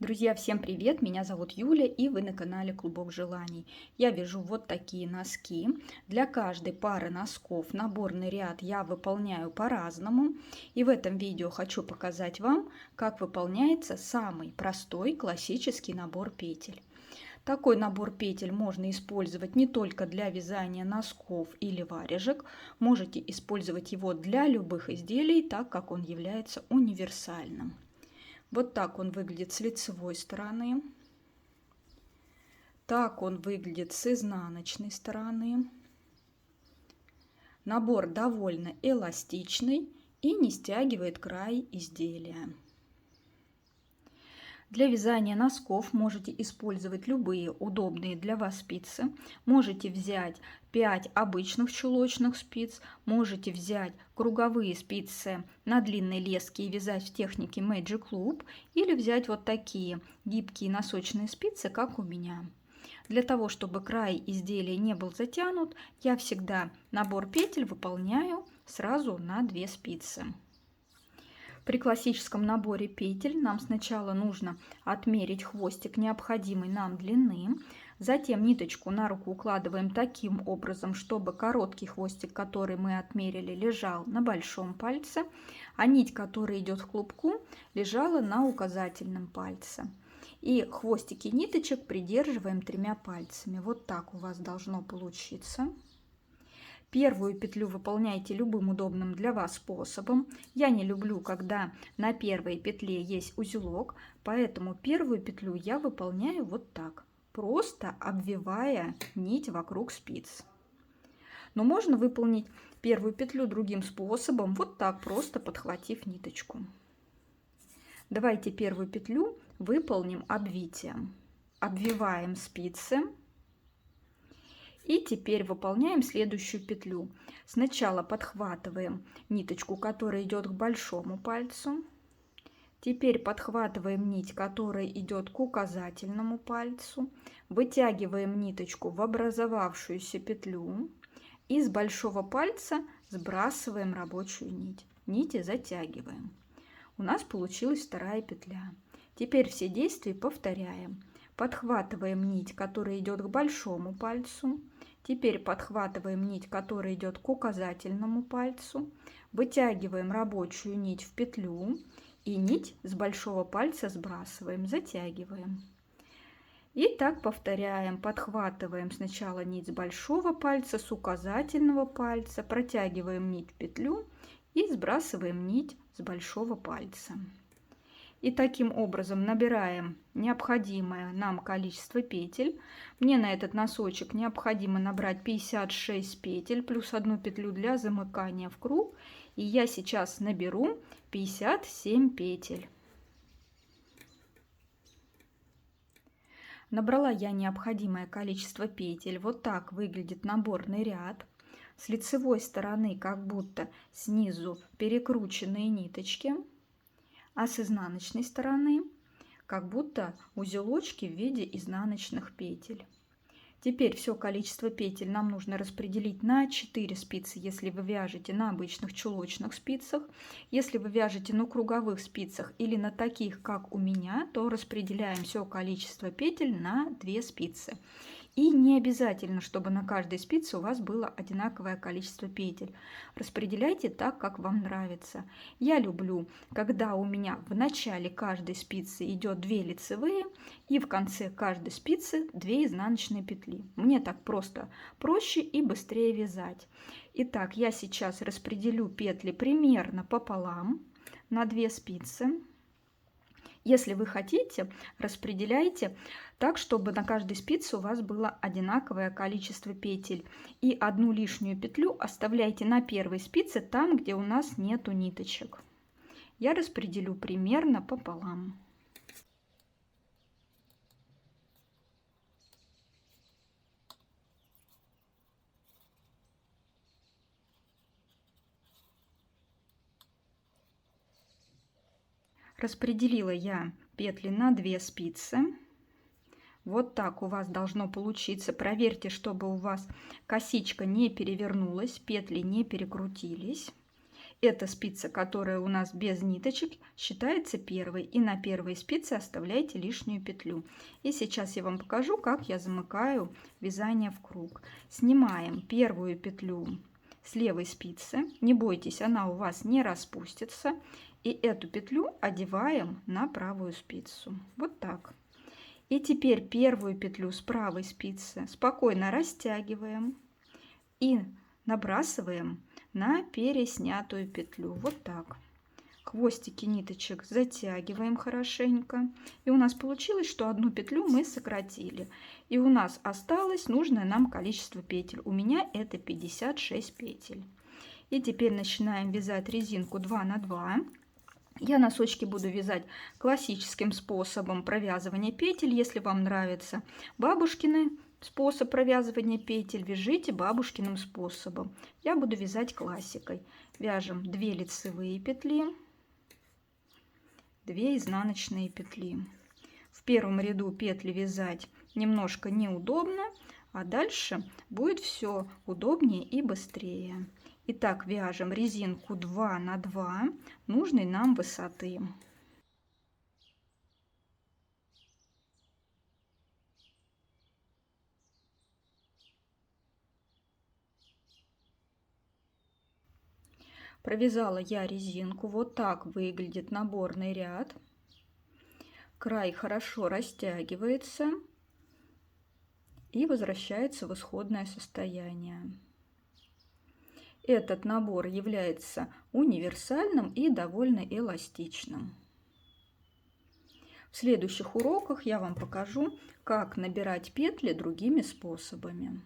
Друзья, всем привет! Меня зовут Юля, и вы на канале Клубок Желаний. Я вяжу вот такие носки. Для каждой пары носков наборный ряд я выполняю по-разному. И в этом видео хочу показать вам, как выполняется самый простой классический набор петель. Такой набор петель можно использовать не только для вязания носков или варежек. Можете использовать его для любых изделий, так как он является универсальным. Вот так он выглядит с лицевой стороны. Так он выглядит с изнаночной стороны. Набор довольно эластичный и не стягивает край изделия. Для вязания носков можете использовать любые удобные для вас спицы. Можете взять 5 обычных чулочных спиц, можете взять круговые спицы на длинной леске и вязать в технике Magic Loop, или взять вот такие гибкие носочные спицы, как у меня. Для того, чтобы край изделия не был затянут, я всегда набор петель выполняю сразу на 2 спицы. При классическом наборе петель нам сначала нужно отмерить хвостик необходимой нам длины, затем ниточку на руку укладываем таким образом, чтобы короткий хвостик, который мы отмерили, лежал на большом пальце, а нить, которая идет к клубку, лежала на указательном пальце. И хвостики ниточек придерживаем 3 пальцами. Вот так у вас должно получиться. Первую петлю выполняйте любым удобным для вас способом. Я не люблю, когда на первой петле есть узелок, поэтому первую петлю я выполняю вот так, просто обвивая нить вокруг спиц. Но можно выполнить первую петлю другим способом, вот так, просто подхватив ниточку. Давайте первую петлю выполним обвитием. Обвиваем спицы. И теперь выполняем следующую петлю. Сначала подхватываем ниточку, которая идет к большому пальцу. Теперь подхватываем нить, которая идет к указательному пальцу. Вытягиваем ниточку в образовавшуюся петлю. И с большого пальца сбрасываем рабочую нить. Нити затягиваем. У нас получилась вторая петля. Теперь все действия повторяем. Подхватываем нить, которая идет к большому пальцу. Теперь подхватываем нить, которая идет к указательному пальцу. Вытягиваем рабочую нить в петлю. И нить с большого пальца сбрасываем, затягиваем. И так повторяем. Подхватываем сначала нить с большого пальца, с указательного пальца. Протягиваем нить в петлю и сбрасываем нить с большого пальца. И таким образом набираем необходимое нам количество петель. Мне на этот носочек необходимо набрать 56 петель плюс 1 петлю для замыкания в круг. И я сейчас наберу 57 петель. Набрала я необходимое количество петель. Вот так выглядит наборный ряд. С лицевой стороны как будто снизу перекрученные ниточки. А с изнаночной стороны как будто узелочки в виде изнаночных петель. Теперь все количество петель нам нужно распределить на 4 спицы, если вы вяжете на обычных чулочных спицах. Если вы вяжете на круговых спицах или на таких, как у меня, то распределяем все количество петель на 2 спицы. И не обязательно, чтобы на каждой спице у вас было одинаковое количество петель. Распределяйте так, как вам нравится. Я люблю, когда у меня в начале каждой спицы идет 2 лицевые и в конце каждой спицы 2 изнаночные петли. Мне так просто проще и быстрее вязать. Итак, я сейчас распределю петли примерно пополам на 2 спицы. Если вы хотите, распределяйте так, чтобы на каждой спице у вас было одинаковое количество петель. И одну лишнюю петлю оставляйте на первой спице, там, где у нас нету ниточек. Я распределю примерно пополам. Распределила я петли на 2 спицы. Вот так у вас должно получиться. Проверьте, чтобы у вас косичка не перевернулась, петли не перекрутились. эта спица, которая у нас без ниточек, считается первой. И на первой спице оставляйте лишнюю петлю. И сейчас я вам покажу, как я замыкаю вязание в круг. Снимаем первую петлю с левой спицы. Не бойтесь, она у вас не распустится. И эту петлю одеваем на правую спицу. Вот так. И теперь первую петлю с правой спицы спокойно растягиваем и набрасываем на переснятую петлю. Вот так. Хвостики ниточек затягиваем хорошенько. И у нас получилось, что одну петлю мы сократили. И у нас осталось нужное нам количество петель. У меня это 56 петель. И теперь начинаем вязать резинку 2 на 2. Я носочки буду вязать классическим способом провязывания петель. Если вам нравится бабушкины способ провязывания петель, вяжите бабушкиным способом. Я буду вязать классикой. Вяжем 2 лицевые петли, 2 изнаночные петли. В первом ряду петли вязать немножко неудобно, а дальше будет все удобнее и быстрее. Итак, вяжем резинку 2 на 2 нужной нам высоты. Провязала я резинку. Вот так выглядит наборный ряд. Край хорошо растягивается и возвращается в исходное состояние. Этот набор является универсальным и довольно эластичным. В следующих уроках я вам покажу, как набирать петли другими способами.